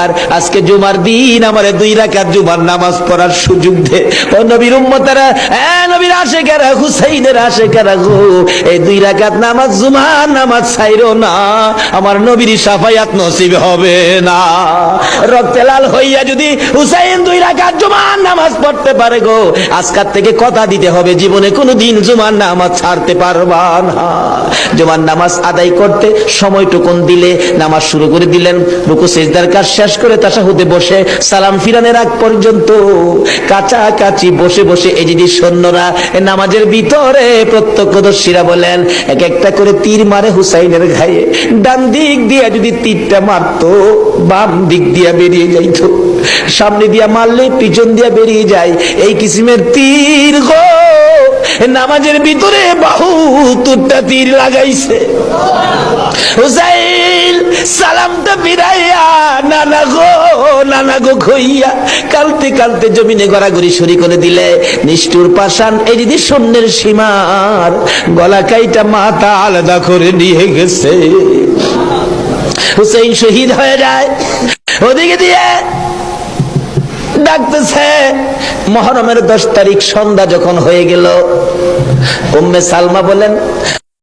আর আজকে জুমার দিন আমারে 2 রাকাত জুমার নামাজ পড়ার সুযোগ দে। ও নবীর উম্মতেরা, নবীর আশিকেরা, হুসাইনের আশিকেরা গো, এই 2 রাকাত নামাজ জুমার নামাজ ছাইরো না, আমার নবীর শাফায়াত নসিব হবে না। রক্তে লাল হইয়া যদি হুসাইন 2 রাকাত জুমার নামাজ পড়তে পারে গো, আজকাল থেকে কথা দিতে হবে জীবনে কোনোদিন জুমার নামাজ ছাড়তে পারবা না। জুমার নামাজ আদায় করতে সময়টুকুন দিলে নামাজ শুরু করে দিলেন, রুকু সিজদার কাজ শেষ করে তাশাহুদে বসে সালাম ফিরানোর আগ পর্যন্ত কাছাকাছি বসে বসে এই যে সৈন্যরা নামাজের ভিতরে প্রত্যক্ষদর্শীরা বলেন এক একটা করে তীর মারে হুসাইনের গায়ে। ডান দিক দিয়ে যদি তীরটা মারতো, বাম দিক দিয়ে বেরিয়ে যাইতো, সামনে দিয়া মারলে পিছন দিয়া বেরিয়ে যায়, এই কিসিমের তীর গো নামাজের ভিতরে 72টা তীর লাগাইছে। হুসাইন সালামটা ফিরাইয়া নানা গো কইয়া কালতে কালতে জমিনে গড়াগড়ি শুরু করে দিলে নিষ্ঠুর পাষাণ এই যদি সৈন্যের সীমার গলা কাইটা মাথা আলাদা করে নিয়ে গেছে। হুসাইন শহীদ হয়ে যায়। ওদিকে দিয়ে ডাকতেছে। মহরমের 10 তারিখ সন্ধ্যা যখন হয়ে গেল, উম্মে সালমা বলেন